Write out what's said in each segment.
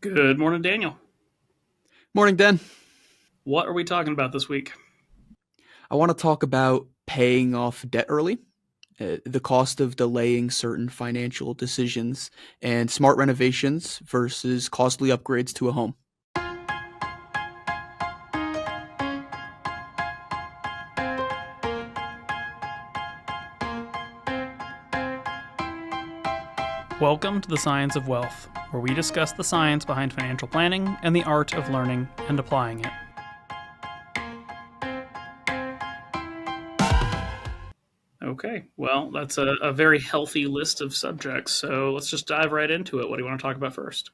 Good morning, Daniel. Morning, Dan. What are we talking about this week? I want to talk about paying off debt early, the cost of delaying certain financial decisions, and smart renovations versus costly upgrades to a home. Welcome to the Science of Wealth, where we discuss the science behind financial planning and the art of learning and applying it. Okay, well, that's a very healthy list of subjects, so let's just dive right into it. What do you want to talk about first?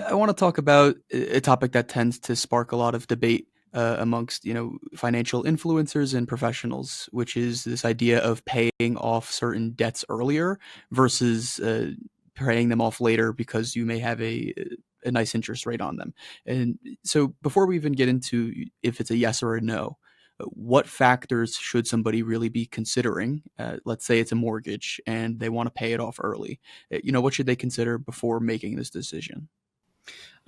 I want to talk about a topic that tends to spark a lot of debate amongst financial influencers and professionals, which is this idea of paying off certain debts earlier versus paying them off later because you may have a nice interest rate on them. And so, before we even get into if it's a yes or a no, what factors should somebody really be considering? Let's say it's a mortgage and they want to pay it off early. What should they consider before making this decision?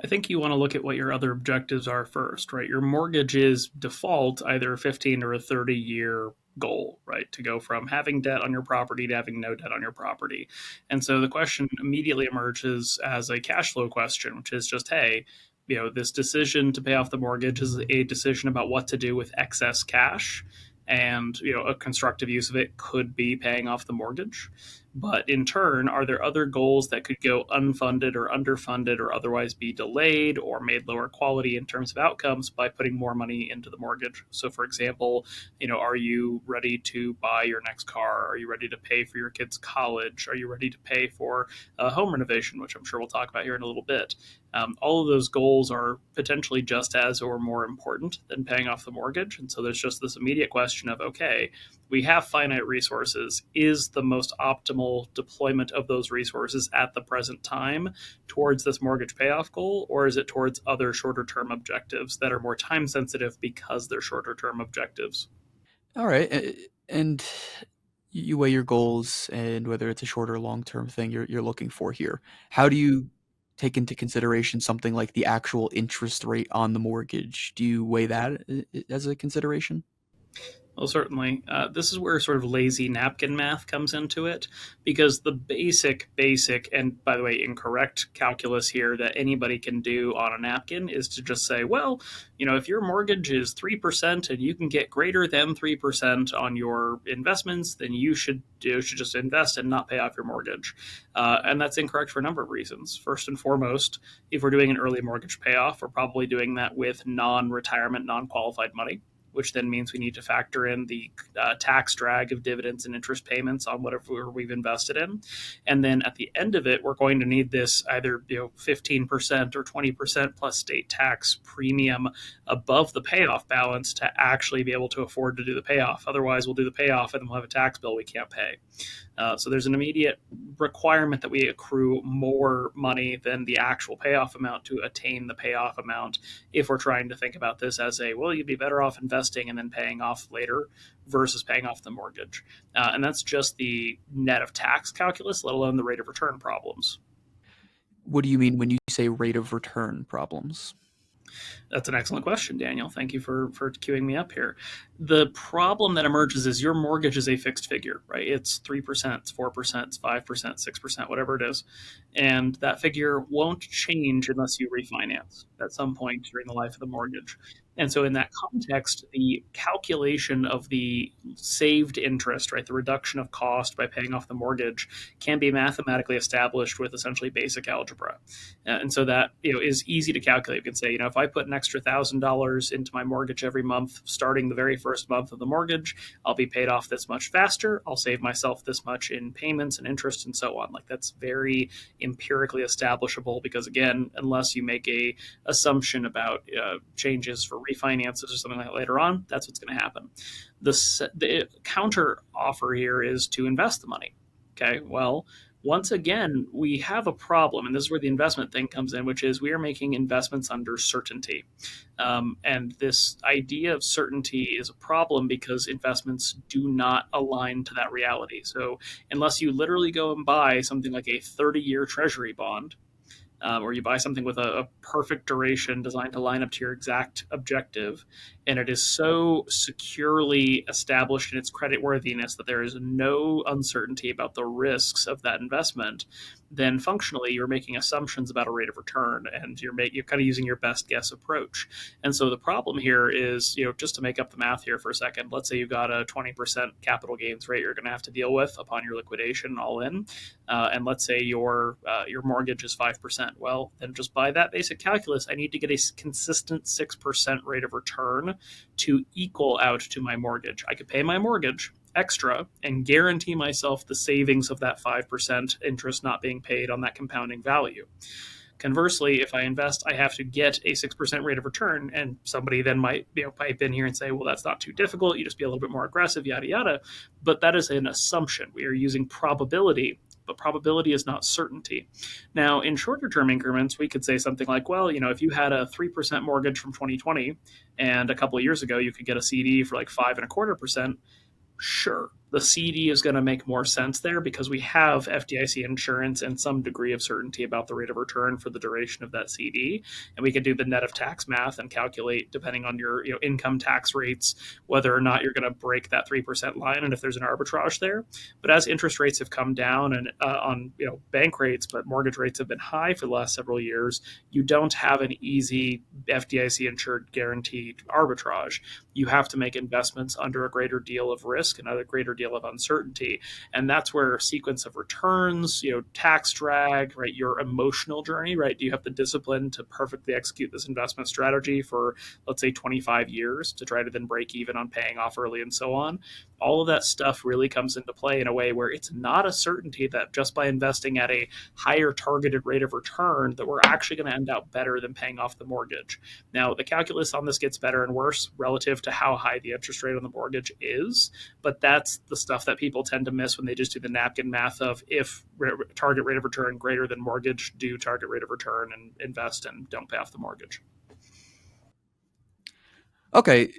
I think you want to look at what your other objectives are first, right? Your mortgage is default either a 15 or a 30-year goal, right? To go from having debt on your property to having no debt on your property. And so the question immediately emerges as a cash flow question, which is just, hey, this decision to pay off the mortgage is a decision about what to do with excess cash. And, a constructive use of it could be paying off the mortgage. But in turn, are there other goals that could go unfunded or underfunded or otherwise be delayed or made lower quality in terms of outcomes by putting more money into the mortgage? So, for example, are you ready to buy your next car? Are you ready to pay for your kids' college? Are you ready to pay for a home renovation, which I'm sure we'll talk about here in a little bit? All of those goals are potentially just as or more important than paying off the mortgage. And so there's just this immediate question of, okay, we have finite resources. Is the most optimal deployment of those resources at the present time towards this mortgage payoff goal, or is it towards other shorter term objectives that are more time sensitive because they're shorter term objectives? All right. And you weigh your goals and whether it's a short or long term thing you're looking for here. How do you take into consideration something like the actual interest rate on the mortgage? Do you weigh that as a consideration? Well, certainly. This is where sort of lazy napkin math comes into it, because the basic, and by the way, incorrect calculus here that anybody can do on a napkin is to just say, well, if your mortgage is 3% and you can get greater than 3% on your investments, then you should just invest and not pay off your mortgage. And that's incorrect for a number of reasons. First and foremost, if we're doing an early mortgage payoff, we're probably doing that with non retirement, non qualified money, which then means we need to factor in the tax drag of dividends and interest payments on whatever we've invested in. And then at the end of it, we're going to need this either 15% or 20% plus state tax premium above the payoff balance to actually be able to afford to do the payoff. Otherwise, we'll do the payoff and then we'll have a tax bill we can't pay. So there's an immediate requirement that we accrue more money than the actual payoff amount to attain the payoff amount if we're trying to think about this as well, you'd be better off investing and then paying off later versus paying off the mortgage. And that's just the net of tax calculus, let alone the rate of return problems. What do you mean when you say rate of return problems? That's an excellent question, Daniel. Thank you for queuing me up here. The problem that emerges is your mortgage is a fixed figure, right? It's 3%, it's 4%, it's 5%, 6%, whatever it is. And that figure won't change unless you refinance at some point during the life of the mortgage. And so, in that context, the calculation of the saved interest, right, the reduction of cost by paying off the mortgage, can be mathematically established with essentially basic algebra. And so that is easy to calculate. You can say, if I put an extra $1,000 into my mortgage every month, starting the very first month of the mortgage, I'll be paid off this much faster. I'll save myself this much in payments and interest and so on. Like, that's very empirically establishable because, again, unless you make a assumption about changes for refinances or something like that later on, that's what's going to happen. The counter offer here is to invest the money. Okay, well, once again, we have a problem, and this is where the investment thing comes in, which is we are making investments under certainty. And this idea of certainty is a problem because investments do not align to that reality. So, unless you literally go and buy something like a 30-year treasury bond, or you buy something with a perfect duration designed to line up to your exact objective, and it is so securely established in its credit worthiness that there is no uncertainty about the risks of that investment, then functionally you're making assumptions about a rate of return, and you're kind of using your best guess approach. And so the problem here is, just to make up the math here for a second, let's say you got a 20% capital gains rate you're going to have to deal with upon your liquidation all in, and let's say your mortgage is 5%. Well, then just by that basic calculus, I need to get a consistent 6% rate of return to equal out to my mortgage. I could pay my mortgage extra and guarantee myself the savings of that 5% interest not being paid on that compounding value. Conversely, if I invest, I have to get a 6% rate of return. And somebody then might pipe in here and say, well, that's not too difficult. You just be a little bit more aggressive, yada, yada. But that is an assumption. We are using probability, but probability is not certainty. Now, in shorter term increments, we could say something like, well, if you had a 3% mortgage from 2020 and a couple of years ago, you could get a CD for like 5.25%. Sure, the CD is going to make more sense there because we have FDIC insurance and some degree of certainty about the rate of return for the duration of that CD. And we can do the net of tax math and calculate, depending on your income tax rates, whether or not you're going to break that 3% line and if there's an arbitrage there. But as interest rates have come down and on bank rates, but mortgage rates have been high for the last several years, you don't have an easy FDIC insured guaranteed arbitrage. You have to make investments under a greater deal of risk and a greater deal of uncertainty. And that's where a sequence of returns, tax drag, right, your emotional journey, right? Do you have the discipline to perfectly execute this investment strategy for, let's say, 25 years to try to then break even on paying off early and so on? All of that stuff really comes into play in a way where it's not a certainty that just by investing at a higher targeted rate of return that we're actually going to end up better than paying off the mortgage. Now, the calculus on this gets better and worse relative to how high the interest rate on the mortgage is, but that's the stuff that people tend to miss when they just do the napkin math of if target rate of return greater than mortgage, do target rate of return and invest and don't pay off the mortgage. Okay,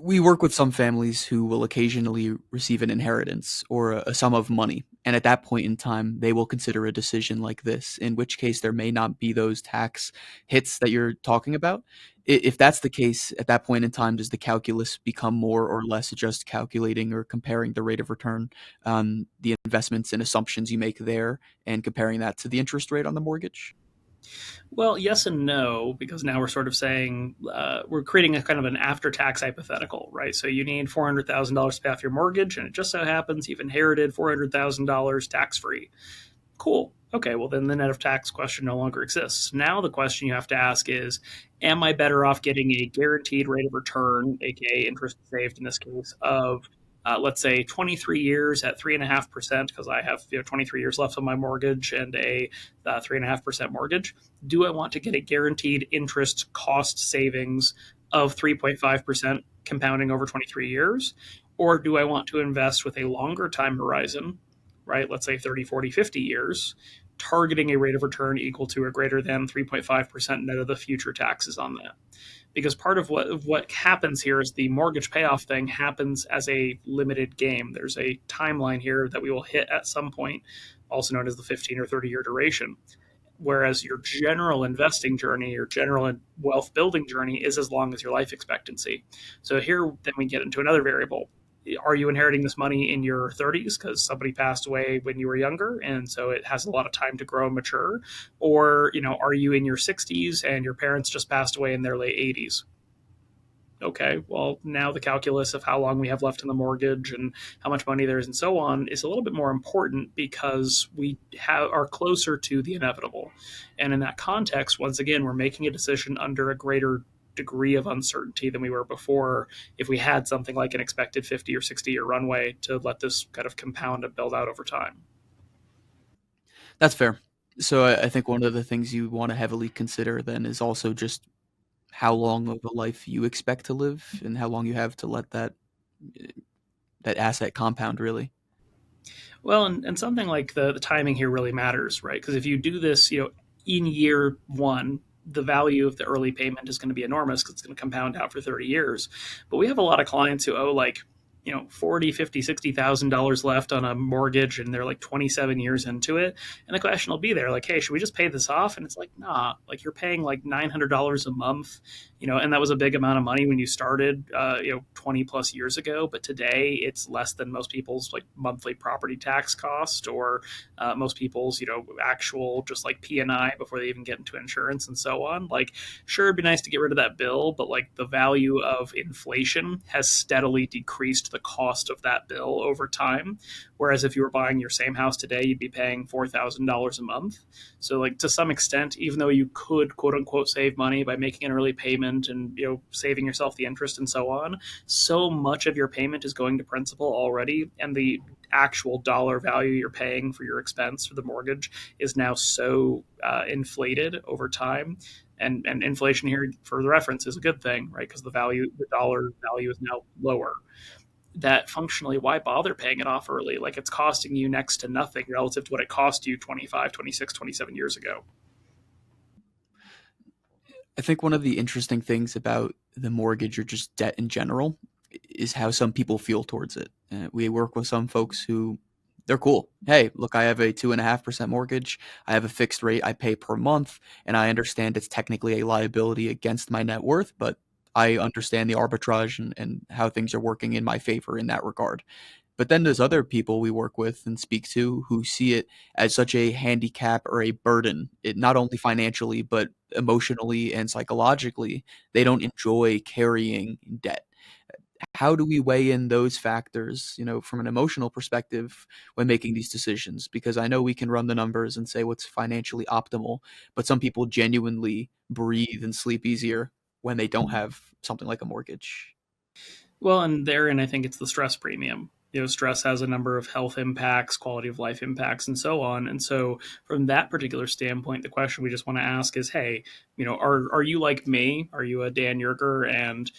we work with some families who will occasionally receive an inheritance or a sum of money, and at that point in time, they will consider a decision like this, in which case there may not be those tax hits that you're talking about. If that's the case, at that point in time, does the calculus become more or less just calculating or comparing the rate of return, the investments and assumptions you make there, and comparing that to the interest rate on the mortgage? Well, yes and no, because now we're sort of saying we're creating a kind of an after-tax hypothetical, right? So you need $400,000 to pay off your mortgage, and it just so happens you've inherited $400,000 tax-free. Cool. Okay, well, then the net of tax question no longer exists. Now the question you have to ask is, am I better off getting a guaranteed rate of return, aka interest saved in this case, of let's say 23 years at 3.5% because I have 23 years left on my mortgage and a 3.5% mortgage? Do I want to get a guaranteed interest cost savings of 3.5% compounding over 23 years? Or do I want to invest with a longer time horizon, right? Let's say 30, 40, 50 years, targeting a rate of return equal to or greater than 3.5% net of the future taxes on that. Because part of what happens here is the mortgage payoff thing happens as a limited game. There's a timeline here that we will hit at some point, also known as the 15 or 30-year duration. Whereas your general investing journey, your general wealth building journey is as long as your life expectancy. So here, then we get into another variable. Are you inheriting this money in your 30s because somebody passed away when you were younger and so it has a lot of time to grow and mature? Or are you in your 60s and your parents just passed away in their late 80s? Okay, well, now the calculus of how long we have left in the mortgage and how much money there is and so on is a little bit more important because are closer to the inevitable. And in that context, once again, we're making a decision under a greater degree of uncertainty than we were before if we had something like an expected 50 or 60-year runway to let this kind of compound and build out over time. That's fair. So I think one of the things you want to heavily consider then is also just how long of a life you expect to live and how long you have to let that asset compound really. Well, and something like the timing here really matters, right? Because if you do this, in year one, the value of the early payment is going to be enormous because it's going to compound out for 30 years. But we have a lot of clients who owe like 40, 50, $60,000 left on a mortgage and they're like 27 years into it. And the question will be there like, hey, should we just pay this off? And it's like, nah, like you're paying like $900 a month, and that was a big amount of money when you started, 20 plus years ago. But today it's less than most people's like monthly property tax cost, or most people's, actual just like P&I before they even get into insurance and so on. Like, sure, it'd be nice to get rid of that bill, but like the value of inflation has steadily decreased the cost of that bill over time. Whereas if you were buying your same house today, you'd be paying $4,000 a month. So, like, to some extent, even though you could quote unquote save money by making an early payment and saving yourself the interest and so on, so much of your payment is going to principal already, and the actual dollar value you're paying for your expense for the mortgage is now so inflated over time. And inflation here, for the reference, is a good thing, right? Because the dollar value is now lower. That functionally, why bother paying it off early? Like, it's costing you next to nothing relative to what it cost you 25, 26, 27 years ago. I think one of the interesting things about the mortgage or just debt in general is how some people feel towards it. We work with some folks who they're cool. Hey, look, I have a 2.5% mortgage. I have a fixed rate I pay per month, and I understand it's technically a liability against my net worth, but I understand the arbitrage and how things are working in my favor in that regard. But then there's other people we work with and speak to who see it as such a handicap or a burden, it not only financially, but emotionally and psychologically. They don't enjoy carrying debt. How do we weigh in those factors, from an emotional perspective when making these decisions? Because I know we can run the numbers and say what's financially optimal, but some people genuinely breathe and sleep easier when they don't have something like a mortgage. Well, and therein, I think it's the stress premium. Stress has a number of health impacts, quality of life impacts, and so on. And so, from that particular standpoint, the question we just want to ask is, hey, are you like me? Are you a Dan Yerger, and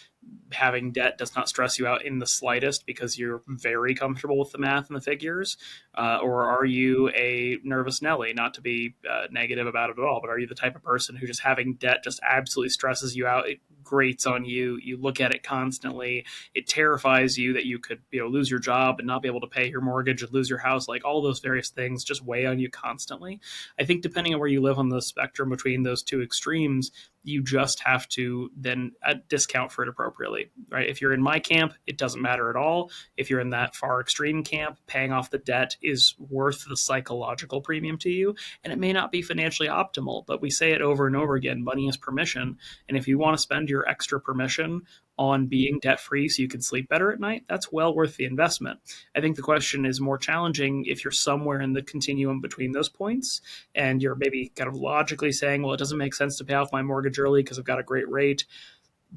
having debt does not stress you out in the slightest because you're very comfortable with the math and the figures? Or are you a nervous Nelly? Not to be negative about it at all, but are you the type of person who just having debt just absolutely stresses you out? It grates on you. You look at it constantly. It terrifies you that you could lose your job and not be able to pay your mortgage and lose your house. Like, all those various things just weigh on you constantly. I think depending on where you live on the spectrum between those two extremes, you just have to then discount for it appropriately, right? If you're in my camp, it doesn't matter at all. If you're in that far extreme camp, paying off the debt is worth the psychological premium to you. And it may not be financially optimal, but we say it over and over again, money is permission. And if you want to spend your extra permission on being debt free so you can sleep better at night, that's well worth the investment. I think the question is more challenging if you're somewhere in the continuum between those points, and you're maybe kind of logically saying, well, it doesn't make sense to pay off my mortgage early because I've got a great rate,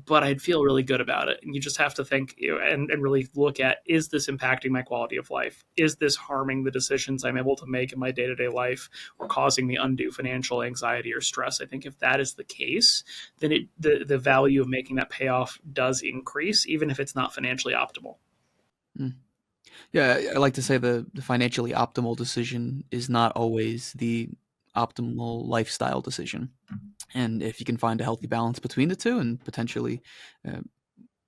but I'd feel really good about it. And you just have to think, and really look at, is this impacting my quality of life? Is this harming the decisions I'm able to make in my day to day life, or causing me undue financial anxiety or stress? I think if that is the case, then the value of making that payoff does increase, even if it's not financially optimal. Mm. Yeah, I like to say the financially optimal decision is not always the optimal lifestyle decision. And if you can find a healthy balance between the two and potentially uh,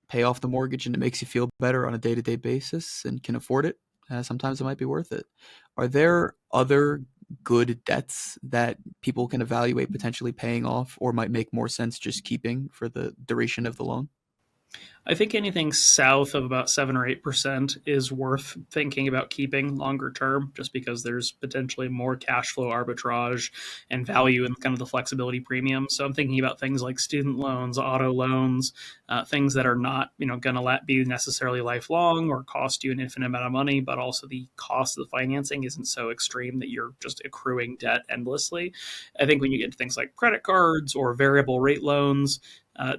pay off the mortgage and it makes you feel better on a day to day basis and can afford it, sometimes it might be worth it. Are there other good debts that people can evaluate potentially paying off or might make more sense just keeping for the duration of the loan? I think anything south of about 7 or 8% is worth thinking about keeping longer term, just because there's potentially more cash flow arbitrage and value in kind of the flexibility premium. So I'm thinking about things like student loans, auto loans, things that are not going to be necessarily lifelong or cost you an infinite amount of money, but also the cost of the financing isn't so extreme that you're just accruing debt endlessly. I think when you get to things like credit cards or variable rate loans,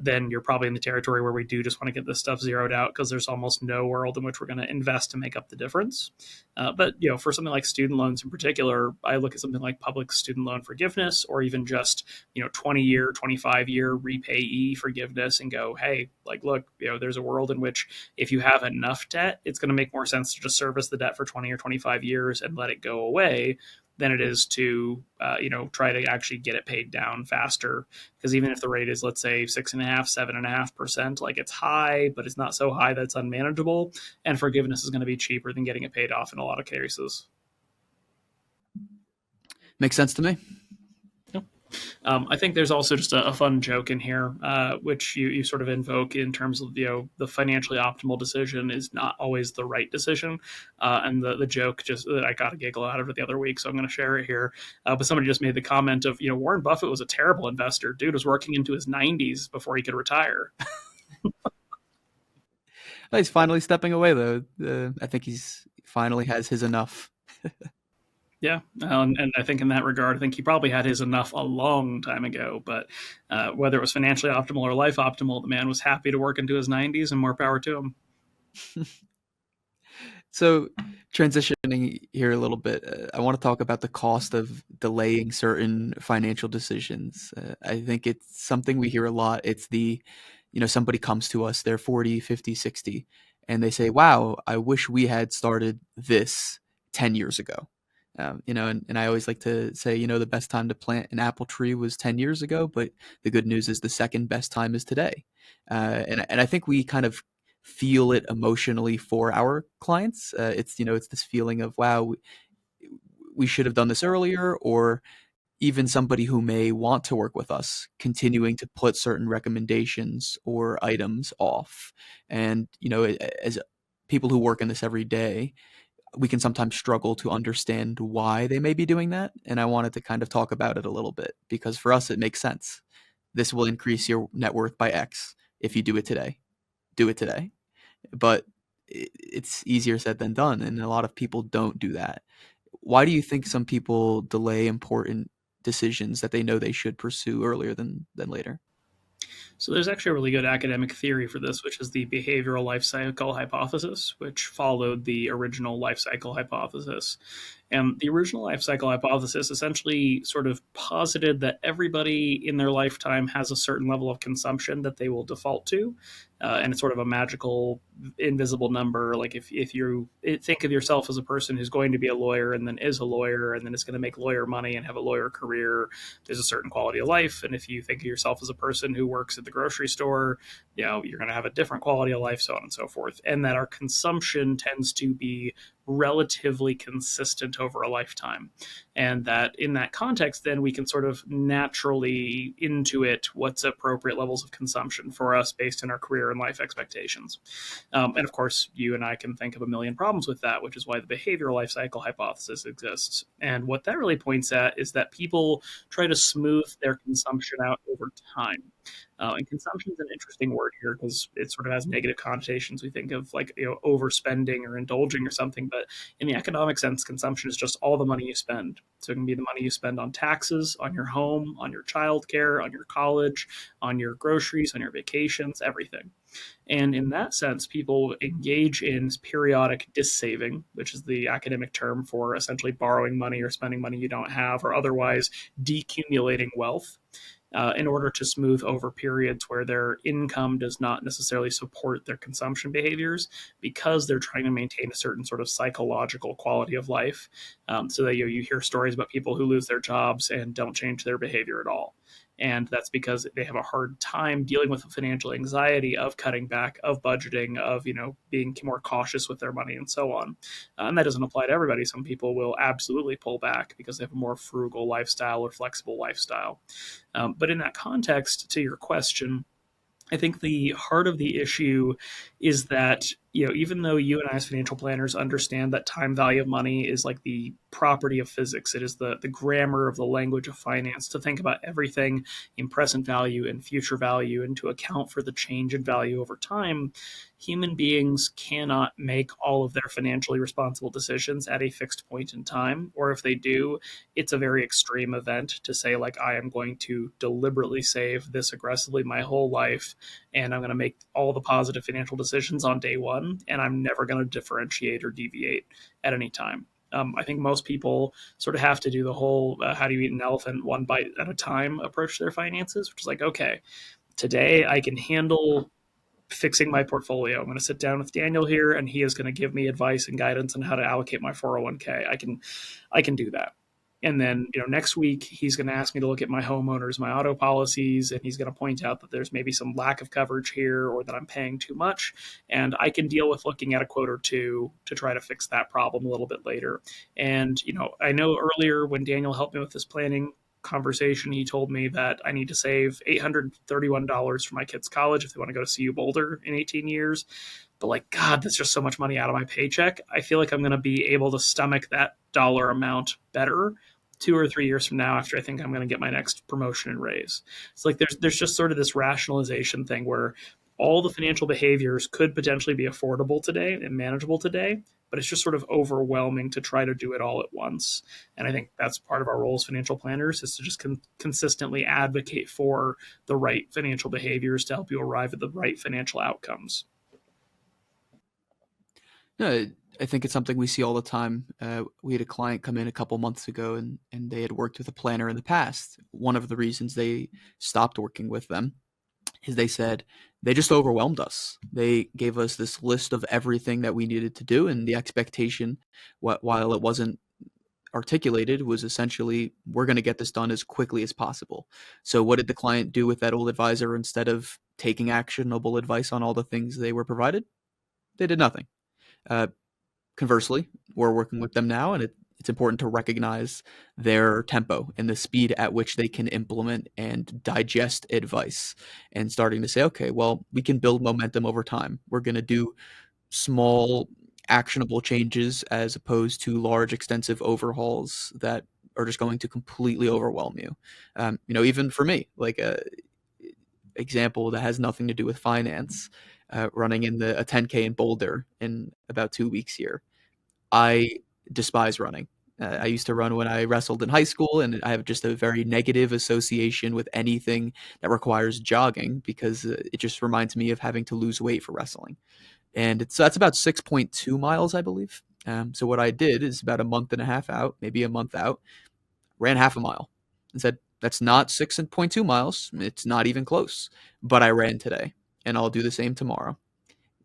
then you're probably in the territory where we do just want to get this stuff zeroed out, because there's almost no world in which we're going to invest to make up the difference. But for something like student loans in particular, I look at something like public student loan forgiveness, or even just 20-year, 25-year repayee forgiveness, and go, hey, like, look, there's a world in which if you have enough debt, it's going to make more sense to just service the debt for 20 or 25 years and let it go away, than it is to try to actually get it paid down faster. Because even if the rate is, let's say, 6.5, 7.5%, like it's high, but it's not so high that it's unmanageable, and forgiveness is going to be cheaper than getting it paid off in a lot of cases. Makes sense to me. I think there's also just a fun joke in here, which you sort of invoke in terms of the financially optimal decision is not always the right decision, and the joke just that I got a giggle out of it the other week, so I'm going to share it here. But somebody just made the comment of Warren Buffett was a terrible investor. Dude was working into his 90s before he could retire. Oh, he's finally stepping away, though. I think he's finally has his enough. Yeah, and I think in that regard, I think he probably had his enough a long time ago. But whether it was financially optimal or life optimal, the man was happy to work into his 90s, and more power to him. So, transitioning here a little bit, I want to talk about the cost of delaying certain financial decisions. I think it's something we hear a lot. It's somebody comes to us, they're 40, 50, 60, and they say, wow, I wish we had started this 10 years ago. And I always like to say, the best time to plant an apple tree was 10 years ago, but the good news is the second best time is today. And I think we kind of feel it emotionally for our clients. It's this feeling of, wow, we should have done this earlier, or even somebody who may want to work with us continuing to put certain recommendations or items off. And, as people who work in this every day, we can sometimes struggle to understand why they may be doing that. And I wanted to kind of talk about it a little bit because for us, it makes sense. This will increase your net worth by X if you do it today. Do it today. But it's easier said than done. And a lot of people don't do that. Why do you think some people delay important decisions that they know they should pursue earlier than later? So there's actually a really good academic theory for this, which is the behavioral life cycle hypothesis, which followed the original life cycle hypothesis. And the original life cycle hypothesis essentially sort of posited that everybody in their lifetime has a certain level of consumption that they will default to. And it's sort of a magical, invisible number. Like if you think of yourself as a person who's going to be a lawyer and then is a lawyer and then is going to make lawyer money and have a lawyer career, there's a certain quality of life. And if you think of yourself as a person who works at the grocery store, you're going to have a different quality of life, so on and so forth. And that our consumption tends to be relatively consistent over a lifetime. And that in that context, then we can sort of naturally intuit what's appropriate levels of consumption for us based on our career and life expectations. And of course, you and I can think of a million problems with that, which is why the behavioral life cycle hypothesis exists. And what that really points at is that people try to smooth their consumption out over time. And consumption is an interesting word here because it sort of has negative connotations. We think of like overspending or indulging or something, but in the economic sense, consumption is just all the money you spend. So it can be the money you spend on taxes, on your home, on your childcare, on your college, on your groceries, on your vacations, everything. And in that sense, people engage in periodic dissaving, which is the academic term for essentially borrowing money or spending money you don't have, or otherwise decumulating wealth in order to smooth over periods where their income does not necessarily support their consumption behaviors because they're trying to maintain a certain sort of psychological quality of life. So that you hear stories about people who lose their jobs and don't change their behavior at all. And that's because they have a hard time dealing with the financial anxiety of cutting back, of budgeting, of being more cautious with their money, and so on. And that doesn't apply to everybody. Some people will absolutely pull back because they have a more frugal lifestyle or flexible lifestyle. But in that context, to your question, I think the heart of the issue is that even though you and I as financial planners understand that time value of money is like the property of physics, it is the grammar of the language of finance to think about everything in present value and future value and to account for the change in value over time. Human beings cannot make all of their financially responsible decisions at a fixed point in time, or if they do, it's a very extreme event to say, like, I am going to deliberately save this aggressively my whole life and I'm going to make all the positive financial decisions on day one, and I'm never going to differentiate or deviate at any time. I think most people sort of have to do the whole how do you eat an elephant one bite at a time approach to their finances, which is like, okay, today I can handle fixing my portfolio. I'm going to sit down with Daniel here, and he is going to give me advice and guidance on how to allocate my 401k. I can do that. And then, next week he's going to ask me to look at my homeowners, my auto policies, and he's going to point out that there's maybe some lack of coverage here or that I'm paying too much. And I can deal with looking at a quote or two to try to fix that problem a little bit later. And, I know earlier when Daniel helped me with this planning conversation, he told me that I need to save $831 for my kids' college if they want to go to CU Boulder in 18 years. But like, God, that's just so much money out of my paycheck. I feel like I'm going to be able to stomach that dollar amount better 2 or 3 years from now after I think I'm going to get my next promotion and raise. It's like there's just sort of this rationalization thing where all the financial behaviors could potentially be affordable today and manageable today, but it's just sort of overwhelming to try to do it all at once. And I think that's part of our role as financial planners is to just consistently advocate for the right financial behaviors to help you arrive at the right financial outcomes. No, I think it's something we see all the time. We had a client come in a couple months ago, and they had worked with a planner in the past. One of the reasons they stopped working with them is they said they just overwhelmed us. They gave us this list of everything that we needed to do, and the expectation, while it wasn't articulated, was essentially we're going to get this done as quickly as possible. So, what did the client do with that old advisor instead of taking actionable advice on all the things they were provided? They did nothing. Uh, Conversely, we're working with them now, and it's important to recognize their tempo and the speed at which they can implement and digest advice, and starting to say, okay, well, we can build momentum over time. We're going to do small, actionable changes as opposed to large, extensive overhauls that are just going to completely overwhelm you. Even for me, like a example that has nothing to do with finance, running in a 10K in Boulder in about 2 weeks here. I despise running. I used to run when I wrestled in high school, and I have just a very negative association with anything that requires jogging because it just reminds me of having to lose weight for wrestling. And that's about 6.2 miles, I believe. So what I did is about a month and a half out, maybe a month out, ran half a mile and said, that's not 6.2 miles. It's not even close. But I ran today, and I'll do the same tomorrow.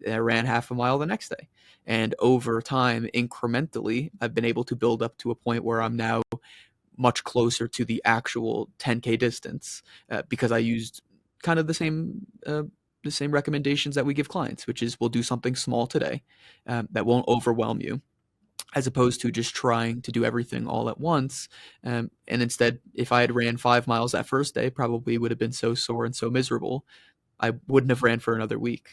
And I ran half a mile the next day. And over time, incrementally, I've been able to build up to a point where I'm now much closer to the actual 10K distance because I used kind of the same recommendations that we give clients, which is we'll do something small today that won't overwhelm you, as opposed to just trying to do everything all at once. And instead, if I had ran 5 miles that first day, probably would have been so sore and so miserable, I wouldn't have ran for another week.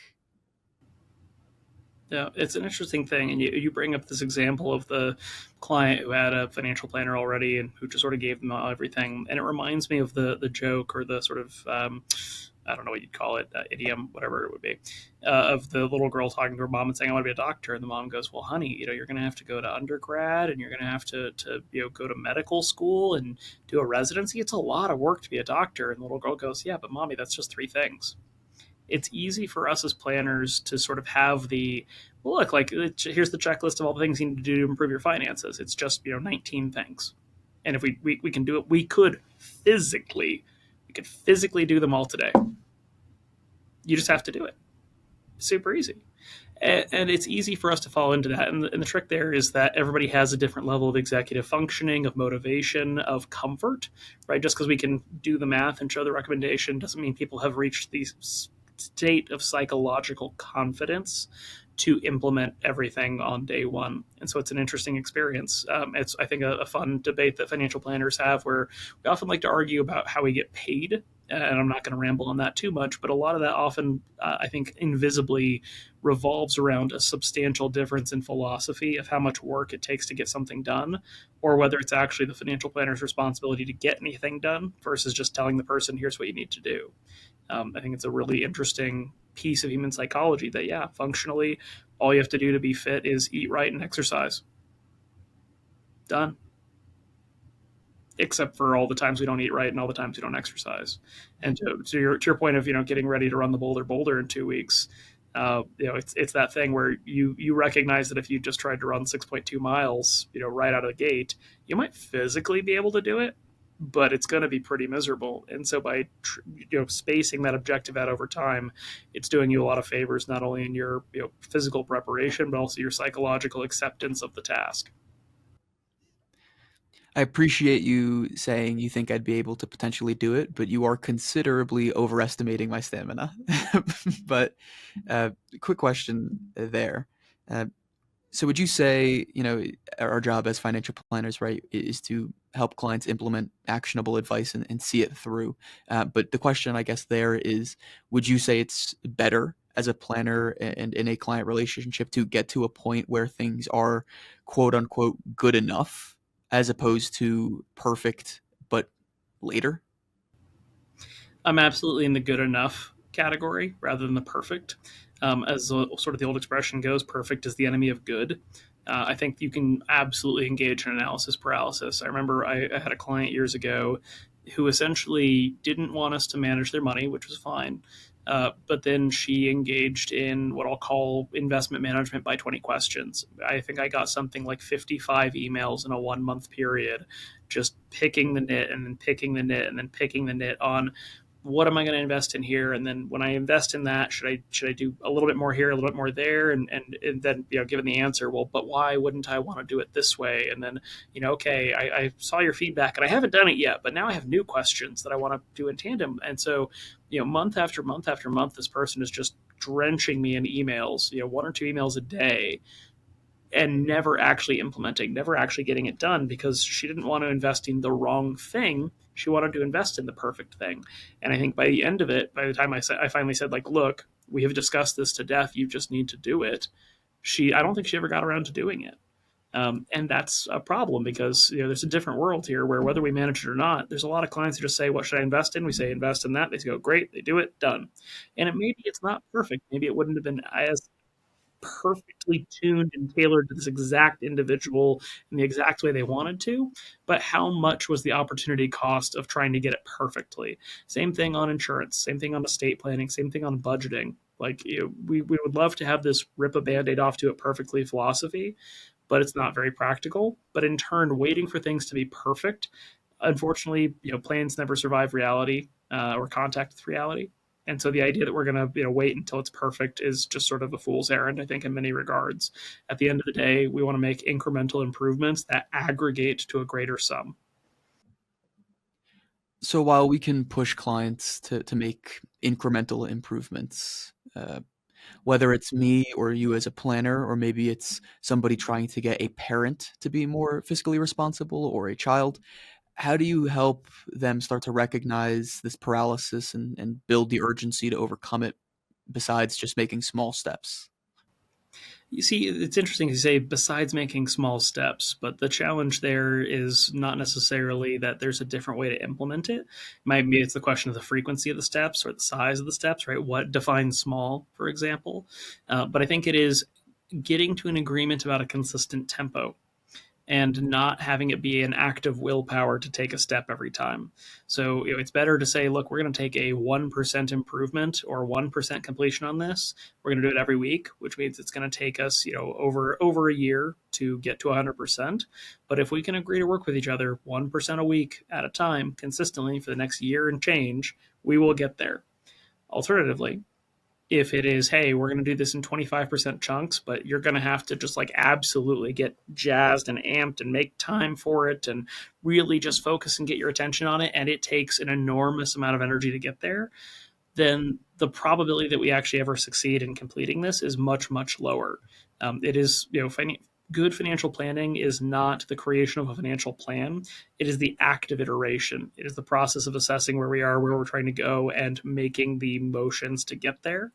Yeah, it's an interesting thing, and you bring up this example of the client who had a financial planner already and who just sort of gave them everything, and it reminds me of the joke or the sort of I don't know what you'd call it, idiom, whatever it would be, of the little girl talking to her mom and saying, "I want to be a doctor," and the mom goes, "Well, honey, you're going to have to go to undergrad, and you're going to have to go to medical school and do a residency. It's a lot of work to be a doctor." And the little girl goes, "Yeah, but mommy, that's just three things." It's easy for us as planners to sort of have the, well, look, like here's the checklist of all the things you need to do to improve your finances. It's just 19 things, and if we can do it, we could physically do them all today. You just have to do it. Super easy. And it's easy for us to fall into that. And the trick there is that everybody has a different level of executive functioning, of motivation, of comfort, right? Just because we can do the math and show the recommendation doesn't mean people have reached the state of psychological confidence to implement everything on day one. And so it's an interesting experience. It's, I think, a fun debate that financial planners have where we often like to argue about how we get paid. And I'm not going to ramble on that too much, but a lot of that often, I think, invisibly revolves around a substantial difference in philosophy of how much work it takes to get something done, or whether it's actually the financial planner's responsibility to get anything done versus just telling the person, here's what you need to do. I think it's a really interesting piece of human psychology that, yeah, functionally, all you have to do to be fit is eat right and exercise. Done. Except for all the times we don't eat right and all the times we don't exercise. And to your point of getting ready to run the Boulder in 2 weeks, it's that thing where you recognize that if you just tried to run 6.2 miles, right out of the gate, you might physically be able to do it, but it's going to be pretty miserable. And so by spacing that objective out over time, it's doing you a lot of favors, not only in your physical preparation, but also your psychological acceptance of the task. I appreciate you saying you think I'd be able to potentially do it, but you are considerably overestimating my stamina. But uh, quick question there. Uh, so would you say, our job as financial planners, right, is to help clients implement actionable advice and see it through? But the question, I guess, there is, would you say it's better as a planner and in a client relationship to get to a point where things are quote unquote good enough as opposed to perfect, but later? I'm absolutely in the good enough category rather than the perfect. As sort of the old expression goes, perfect is the enemy of good. I think you can absolutely engage in analysis paralysis. I remember I had a client years ago who essentially didn't want us to manage their money, which was fine. But then she engaged in what I'll call investment management by 20 questions. I think I got something like 55 emails in a 1 month period, just picking the nit and then picking the nit and then picking the nit on what am I going to invest in here, and then when I invest in that, should I do a little bit more here, a little bit more there, and then given the answer, well, but why wouldn't I want to do it this way? And then okay, I saw your feedback and I haven't done it yet, but now I have new questions that I want to do in tandem, and so month after month after month, this person is just drenching me in emails, one or two emails a day, and never actually implementing, never actually getting it done because she didn't want to invest in the wrong thing. She wanted to invest in the perfect thing. And I think by the end of it, by the time I finally said, like, look, we have discussed this to death. You just need to do it. I don't think she ever got around to doing it. And that's a problem because there's a different world here where whether we manage it or not, there's a lot of clients who just say, "What should I invest in?" We say, "Invest in that." They go, "Great," they do it, done. And maybe it's not perfect. Maybe it wouldn't have been as perfectly tuned and tailored to this exact individual in the exact way they wanted to, but how much was the opportunity cost of trying to get it perfectly? Same thing on insurance, same thing on estate planning, same thing on budgeting. Like, we would love to have this rip a band-aid off to it perfectly philosophy, but it's not very practical. But in turn, waiting for things to be perfect, unfortunately, plans never survive reality or contact with reality. And so the idea that we're going to wait until it's perfect is just sort of a fool's errand, I think, in many regards. At the end of the day, we want to make incremental improvements that aggregate to a greater sum. So while we can push clients to make incremental improvements, whether it's me or you as a planner, or maybe it's somebody trying to get a parent to be more fiscally responsible or a child, how do you help them start to recognize this paralysis and build the urgency to overcome it besides just making small steps? You see, it's interesting to say besides making small steps, but the challenge there is not necessarily that there's a different way to implement it. Maybe it's the question of the frequency of the steps or the size of the steps, right? What defines small, for example? But I think it is getting to an agreement about a consistent tempo and not having it be an act of willpower to take a step every time. So it's better to say, look, we're going to take a 1% improvement or 1% completion on this. We're going to do it every week, which means it's going to take us, over a year to get to 100%. But if we can agree to work with each other 1% a week at a time consistently for the next year and change, we will get there. Alternatively, if it is, hey, we're going to do this in 25% chunks, but you're going to have to just like absolutely get jazzed and amped and make time for it and really just focus and get your attention on it, and it takes an enormous amount of energy to get there, then the probability that we actually ever succeed in completing this is much, much lower. It is, good financial planning is not the creation of a financial plan. It is the active iteration. It is the process of assessing where we are, where we're trying to go, and making the motions to get there.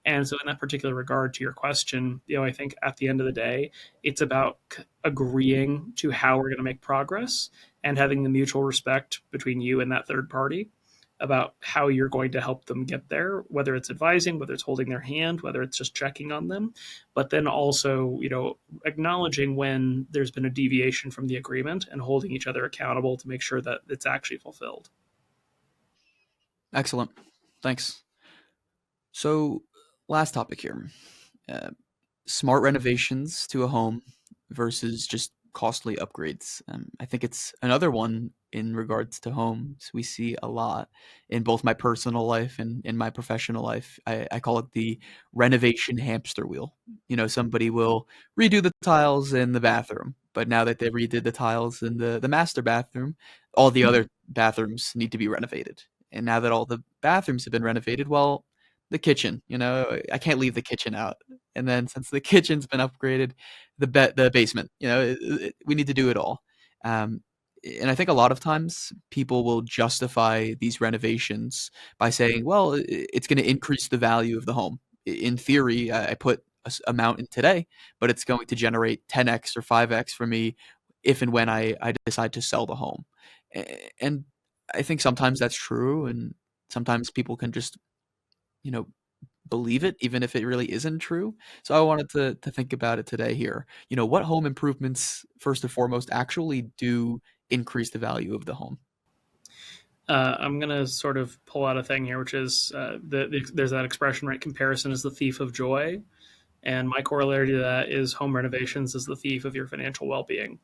And so, in that particular regard to your question, I think at the end of the day, it's about agreeing to how we're going to make progress and having the mutual respect between you and that third party about how you're going to help them get there, whether it's advising, whether it's holding their hand, whether it's just checking on them, but then also, acknowledging when there's been a deviation from the agreement and holding each other accountable to make sure that it's actually fulfilled. Excellent. Thanks. So, last topic here. Uh, Smart renovations to a home versus just costly upgrades. I think it's another one in regards to homes we see a lot in both my personal life and in my professional life. I call it the renovation hamster wheel. Somebody will redo the tiles in the bathroom, but now that they redid the tiles in the master bathroom, all the other bathrooms need to be renovated. And now that all the bathrooms have been renovated, well, the kitchen, I can't leave the kitchen out. And then since the kitchen's been upgraded, the basement, we need to do it all. Um, and I think a lot of times people will justify these renovations by saying, well, it's going to increase the value of the home. In theory, I put amount in today, but it's going to generate 10x or 5x for me if and when I decide to sell the home. And I think sometimes that's true, and sometimes people can just, you know, believe it even if it really isn't true. So I wanted to think about it today here. What home improvements first and foremost actually do increase the value of the home? I'm gonna sort of pull out a thing here, which is there's that expression, right? Comparison is the thief of joy, and my corollary to that is home renovations is the thief of your financial well-being.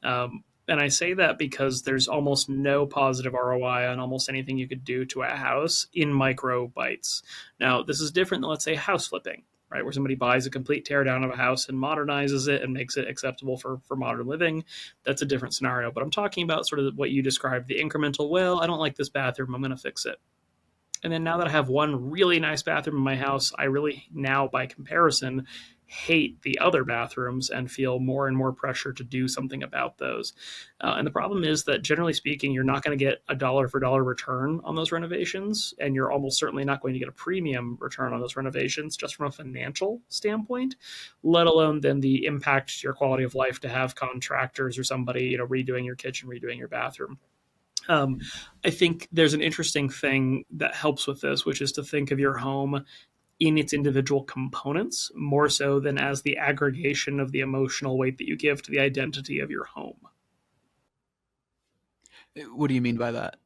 And I say that because there's almost no positive ROI on almost anything you could do to a house in micro bites. Now, this is different than, let's say, house flipping, right? Where somebody buys a complete teardown of a house and modernizes it and makes it acceptable for modern living. That's a different scenario. But I'm talking about sort of what you described, the incremental, well, I don't like this bathroom, I'm going to fix it. And then now that I have one really nice bathroom in my house, I really now, by comparison, hate the other bathrooms and feel more and more pressure to do something about those. And the problem is that generally speaking, you're not going to get a dollar for dollar return on those renovations, and you're almost certainly not going to get a premium return on those renovations just from a financial standpoint, let alone then the impact to your quality of life to have contractors or somebody, redoing your kitchen, redoing your bathroom. Um, I think there's an interesting thing that helps with this, which is to think of your home in its individual components more so than as the aggregation of the emotional weight that you give to the identity of your home. What do you mean by that?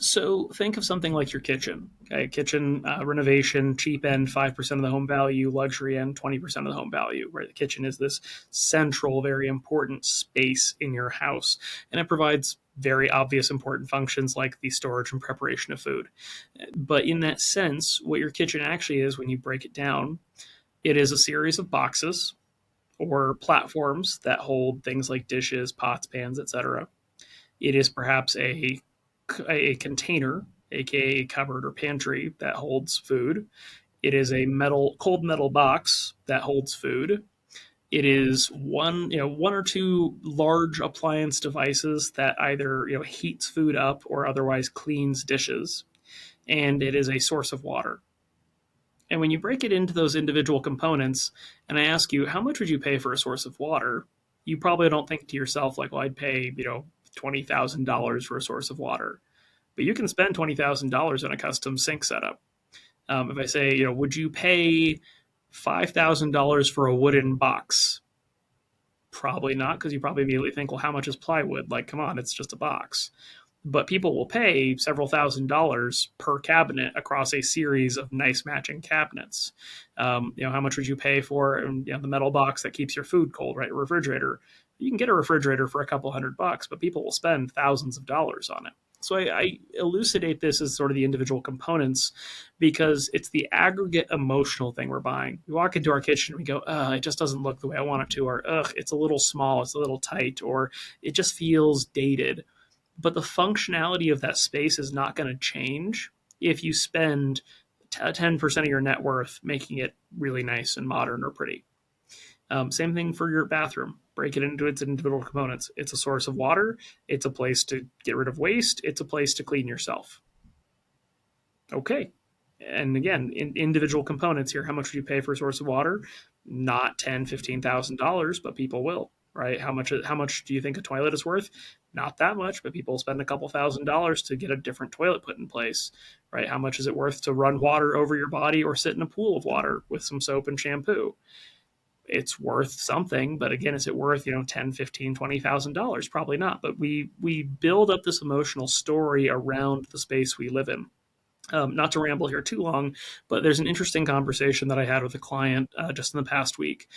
So think of something like your kitchen. Okay, kitchen renovation, cheap end 5% of the home value, luxury end 20% of the home value. Right, the kitchen is this central, very important space in your house, and it provides very obvious important functions like the storage and preparation of food. But in that sense, what your kitchen actually is, when you break it down, it is a series of boxes or platforms that hold things like dishes, pots, pans, etc. It is perhaps a container, aka cupboard or pantry, that holds food. It is a cold metal box that holds food. It is one or two large appliance devices that either heats food up or otherwise cleans dishes, and it is a source of water. And when you break it into those individual components, and I ask you, how much would you pay for a source of water? You probably don't think to yourself like, well, I'd pay $20,000 for a source of water, but you can spend $20,000 on a custom sink setup. If I say, would you pay $5,000 for a wooden box? Probably not, because you probably immediately think, well, how much is plywood? Like, come on, it's just a box. But people will pay several $1,000s per cabinet across a series of nice matching cabinets. How much would you pay for the metal box that keeps your food cold, right? A refrigerator. You can get a refrigerator for a couple $100, but people will spend thousands of dollars on it. So I elucidate this as sort of the individual components because it's the aggregate emotional thing we're buying. We walk into our kitchen and we go, it just doesn't look the way I want it to, or it's a little small, it's a little tight, or it just feels dated. But the functionality of that space is not going to change if you spend 10% of your net worth making it really nice and modern or pretty. Same thing for your bathroom. Break it into its individual components. It's a source of water. It's a place to get rid of waste. It's a place to clean yourself. Okay. And again, in individual components here, how much would you pay for a source of water? Not $10,000, $15,000, but people will, right? How much do you think a toilet is worth? Not that much, but people spend a couple $1,000s to get a different toilet put in place, right? How much is it worth to run water over your body or sit in a pool of water with some soap and shampoo? It's worth something, but again, is it worth 10, 15, $20,000? Probably not. But we build up this emotional story around the space we live in. Not to ramble here too long, but there's an interesting conversation that I had with a client just in the past week.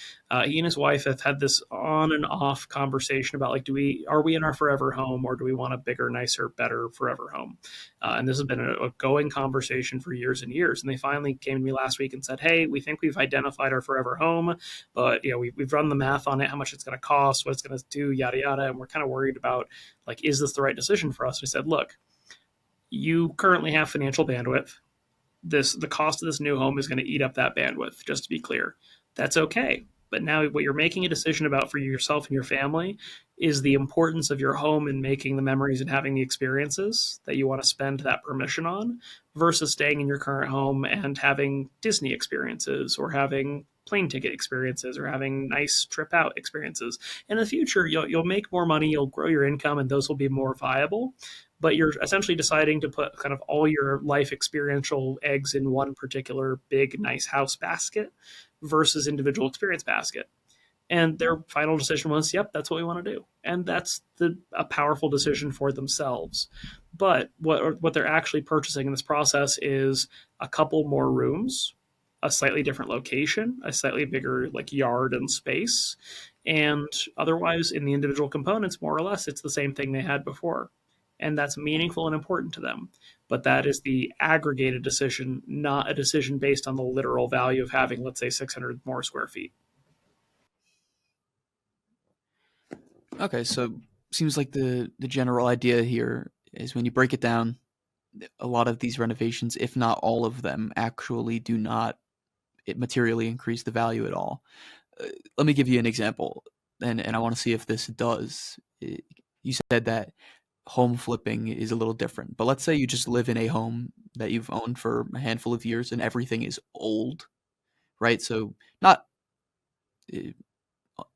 He and his wife have had this on and off conversation about like, do we are we in our forever home or do we want a bigger, nicer, better forever home? And this has been a going conversation for years and years. And they finally came to me last week and said, "Hey, we think we've identified our forever home, but we've run the math on it, how much it's going to cost, what it's going to do, yada yada, and we're kind of worried about like, is this the right decision for us?" I said, "Look, you currently have financial bandwidth. The cost of this new home is going to eat up that bandwidth, just to be clear. That's okay. But now what you're making a decision about for yourself and your family is the importance of your home and making the memories and having the experiences that you want to spend that permission on versus staying in your current home and having Disney experiences or having plane ticket experiences or having nice trip out experiences. In the future, you'll make more money, you'll grow your income, and those will be more viable, but you're essentially deciding to put kind of all your life experiential eggs in one particular big nice house basket versus individual experience basket. And their final decision was, yep, that's what we want to do. And that's a powerful decision for themselves. But what they're actually purchasing in this process is a couple more rooms, a slightly different location, a slightly bigger like yard and space, and otherwise in the individual components, more or less, it's the same thing they had before. And that's meaningful and important to them. But that is the aggregated decision, not a decision based on the literal value of having, let's say, 600 more square feet. Okay, so seems like the general idea here is when you break it down, a lot of these renovations, if not all of them, actually do not materially increase the value at all. Let me give you an example, and I want to see if this does. You said that home flipping is a little different, but let's say you just live in a home that you've owned for a handful of years and everything is old, right? So not uh,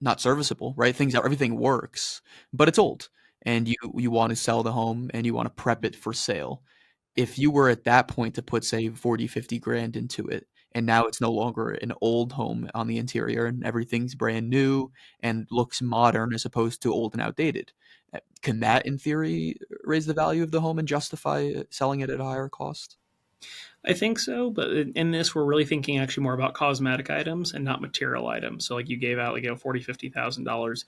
not serviceable, right? Things everything works, but it's old, and you want to sell the home and you want to prep it for sale. If you were at that point to put say 40, 50 grand into it, and now it's no longer an old home on the interior and everything's brand new and looks modern as opposed to old and outdated, can that in theory raise the value of the home and justify selling it at a higher cost? I think so, but in this, we're really thinking actually more about cosmetic items and not material items. So, like you gave out, like 40, $50,000.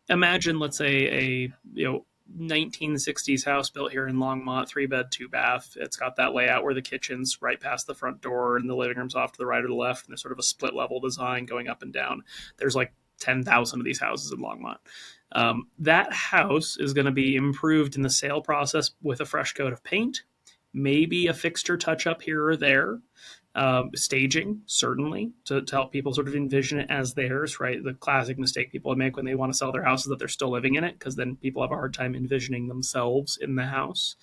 Imagine, let's say, a 1960s house built here in Longmont, 3 bed, 2 bath. It's got that layout where the kitchen's right past the front door and the living room's off to the right or the left, and there's sort of a split level design going up and down. There's like 10,000 of these houses in Longmont. That house is going to be improved in the sale process with a fresh coat of paint, maybe a fixture touch up here or there, staging certainly to help people sort of envision it as theirs. Right, the classic mistake people make when they want to sell their house is that they're still living in it, because then people have a hard time envisioning themselves in the house.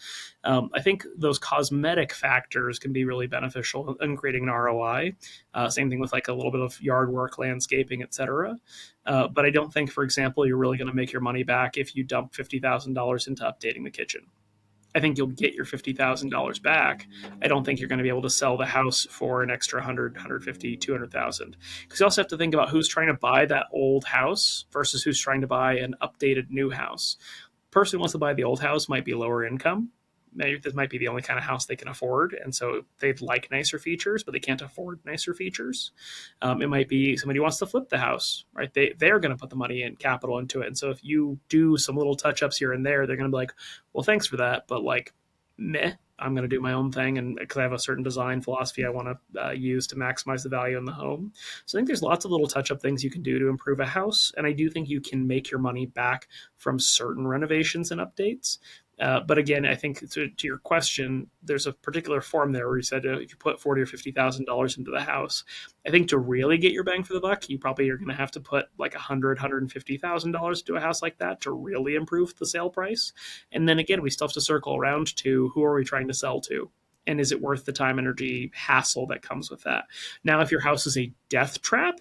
I think those cosmetic factors can be really beneficial in creating an ROI. Same thing with like a little bit of yard work, landscaping, etc. But I don't think, for example, you're really going to make your money back if you dump $50,000 into updating the kitchen. I think you'll get your $50,000 back. I don't think you're going to be able to sell the house for an extra 100, 150, 200,000. Because you also have to think about who's trying to buy that old house versus who's trying to buy an updated new house. The person who wants to buy the old house might be lower income. Maybe this might be the only kind of house they can afford, and so they'd like nicer features, but they can't afford nicer features. It might be somebody who wants to flip the house, right? They're going to put the money and capital into it, and so if you do some little touch ups here and there, they're going to be like, "Well, thanks for that, but like, meh." I'm going to do my own thing, and because I have a certain design philosophy I want to use to maximize the value in the home. So I think there's lots of little touch up things you can do to improve a house, and I do think you can make your money back from certain renovations and updates. But again, I think to your question, there's a particular form there where you said if you put 40 or $50,000 into the house, I think to really get your bang for the buck, you probably are going to have to put like $150,000 into a house like that to really improve the sale price. And then again, we still have to circle around to who are we trying to sell to, and is it worth the time, energy, hassle that comes with that? Now, if your house is a death trap,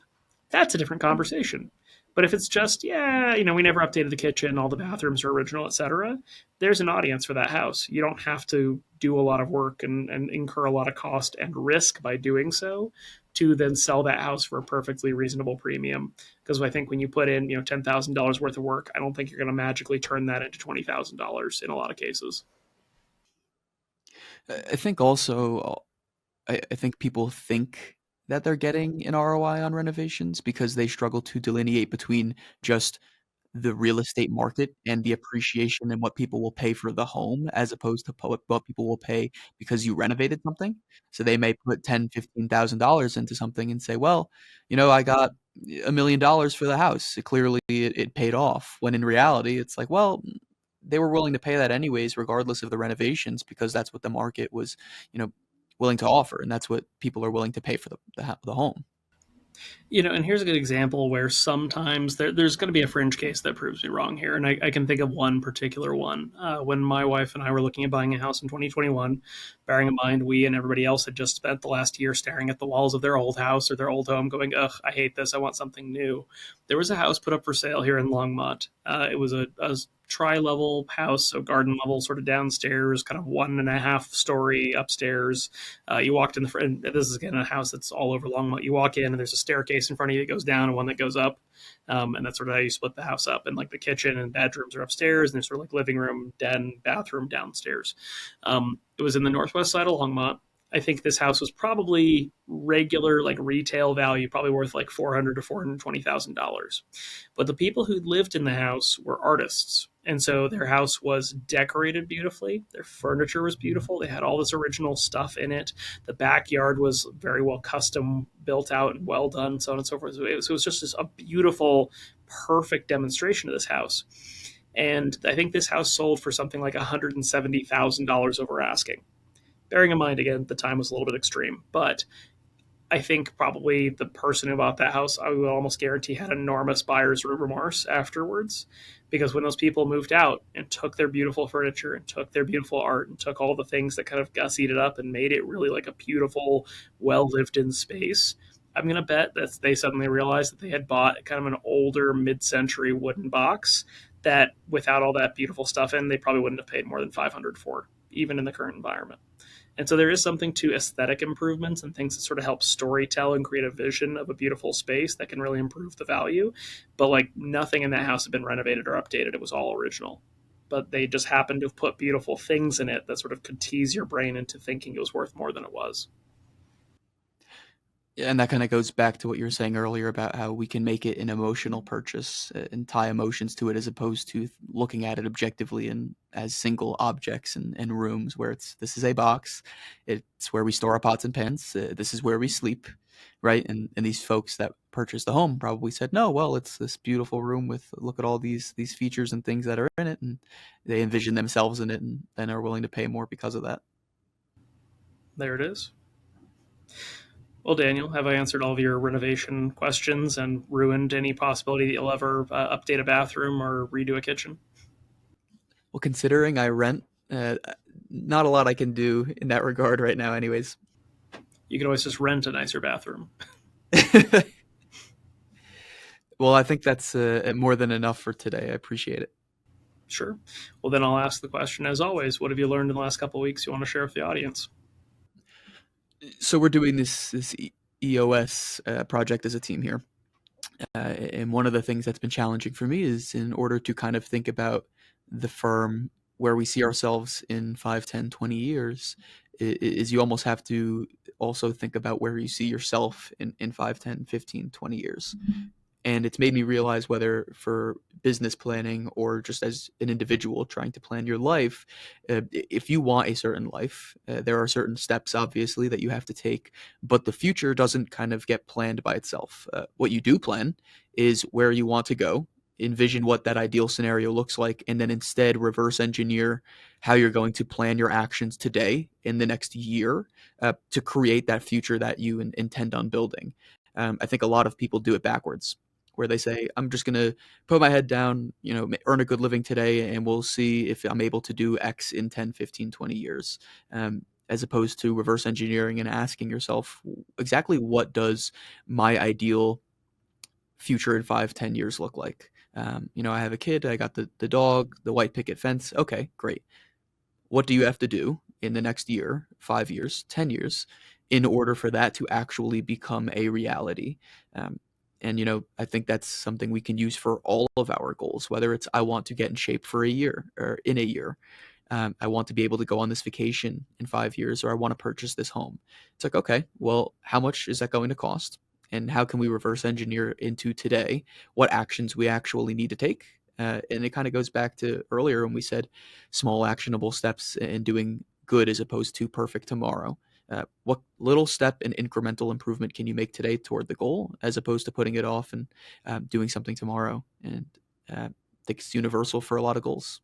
that's a different conversation. But if it's just, yeah, we never updated the kitchen, all the bathrooms are original, etc., there's an audience for that house. You don't have to do a lot of work and incur a lot of cost and risk by doing so to then sell that house for a perfectly reasonable premium. Because I think when you put in, $10,000 worth of work, I don't think you're going to magically turn that into $20,000 in a lot of cases. I think also, I think people think that they're getting an ROI on renovations because they struggle to delineate between just the real estate market and the appreciation and what people will pay for the home as opposed to what people will pay because you renovated something. So they may put 10, $15,000 into something and say, well, I got $1 million for the house. Clearly it paid off. When in reality, it's like, well, they were willing to pay that anyways, regardless of the renovations, because that's what the market was, you know, willing to offer. And that's what people are willing to pay for the home. And here's a good example where sometimes there's going to be a fringe case that proves me wrong here. And I can think of one particular one. When my wife and I were looking at buying a house in 2021, bearing in mind we and everybody else had just spent the last year staring at the walls of their old house or their old home going, ugh, I hate this. I want something new. There was a house put up for sale here in Longmont. It was a tri-level house, so garden level, sort of downstairs, kind of 1.5 story upstairs. You walked in the front. This is again a house that's all over Longmont. You walk in and there's a staircase in front of you that goes down and one that goes up, and that's sort of how you split the house up. And like the kitchen and bedrooms are upstairs, and there's sort of like living room, den, bathroom downstairs. It was in the northwest side of Longmont. I think this house was probably regular, like retail value, probably worth like $400,000 to $420,000. But the people who lived in the house were artists. And so their house was decorated beautifully. Their furniture was beautiful. They had all this original stuff in it. The backyard was very well custom built out and well done, so on and so forth. So it was just a beautiful, perfect demonstration of this house. And I think this house sold for something like $170,000 over asking. Bearing in mind, again, the time was a little bit extreme, but I think probably the person who bought that house, I would almost guarantee, had enormous buyer's remorse afterwards. Because when those people moved out and took their beautiful furniture and took their beautiful art and took all the things that kind of gussied it up and made it really like a beautiful, well lived in space, I'm going to bet that they suddenly realized that they had bought kind of an older mid century wooden box that without all that beautiful stuff in, they probably wouldn't have paid more than 500 for, even in the current environment. And so there is something to aesthetic improvements and things that sort of help story tell and create a vision of a beautiful space that can really improve the value. But like nothing in that house had been renovated or updated. It was all original. But they just happened to have put beautiful things in it that sort of could tease your brain into thinking it was worth more than it was. Yeah, and that kind of goes back to what you were saying earlier about how we can make it an emotional purchase and tie emotions to it as opposed to looking at it objectively and as single objects and rooms where it's this is a box, it's where we store our pots and pans, this is where we sleep, right? And these folks that purchased the home probably said, no, well, it's this beautiful room with look at all these features and things that are in it, and they envision themselves in it and then are willing to pay more because of that. There it is. Well, Daniel, have I answered all of your renovation questions and ruined any possibility that you'll ever update a bathroom or redo a kitchen? Well, considering I rent, not a lot I can do in that regard right now, anyways. You can always just rent a nicer bathroom. Well, I think that's more than enough for today. I appreciate it. Sure. Well, then I'll ask the question as always. What have you learned in the last couple of weeks you want to share with the audience? So we're doing this EOS project as a team here, and one of the things that's been challenging for me is in order to kind of think about the firm where we see ourselves in 5, 10, 20 years, is you almost have to also think about where you see yourself in 5, 10, 15, 20 years. And it's made me realize whether for business planning or just as an individual trying to plan your life, if you want a certain life, there are certain steps obviously that you have to take, but the future doesn't kind of get planned by itself. What you do plan is where you want to go, envision what that ideal scenario looks like, and then instead reverse engineer how you're going to plan your actions today in the next year to create that future that you intend on building. I think a lot of people do it backwards, where they say, I'm just going to put my head down, earn a good living today, and we'll see if I'm able to do X in 10, 15, 20 years. As opposed to reverse engineering and asking yourself, exactly what does my ideal future in 5, 10 years look like? I have a kid, I got the dog, the white picket fence. Okay, great. What do you have to do in the next year, 5 years, 10 years, in order for that to actually become a reality? Um, and I think that's something we can use for all of our goals, whether it's I want to get in shape for a year or in a year. I want to be able to go on this vacation in 5 years, or I want to purchase this home. It's like, okay, well, how much is that going to cost? And how can we reverse engineer into today what actions we actually need to take? And it kind of goes back to earlier when we said small actionable steps and doing good as opposed to perfect tomorrow. What little step and incremental improvement can you make today toward the goal, as opposed to putting it off and doing something tomorrow? And I think it's universal for a lot of goals.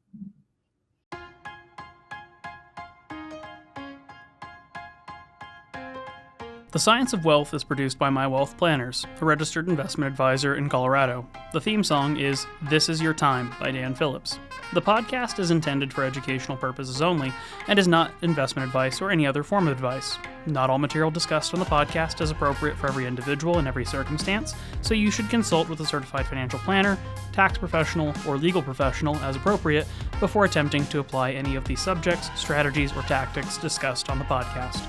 The Science of Wealth is produced by My Wealth Planners, a registered investment advisor in Colorado. The theme song is This Is Your Time by Dan Phillips. The podcast is intended for educational purposes only and is not investment advice or any other form of advice. Not all material discussed on the podcast is appropriate for every individual in every circumstance, so you should consult with a certified financial planner, tax professional, or legal professional as appropriate before attempting to apply any of the subjects, strategies, or tactics discussed on the podcast.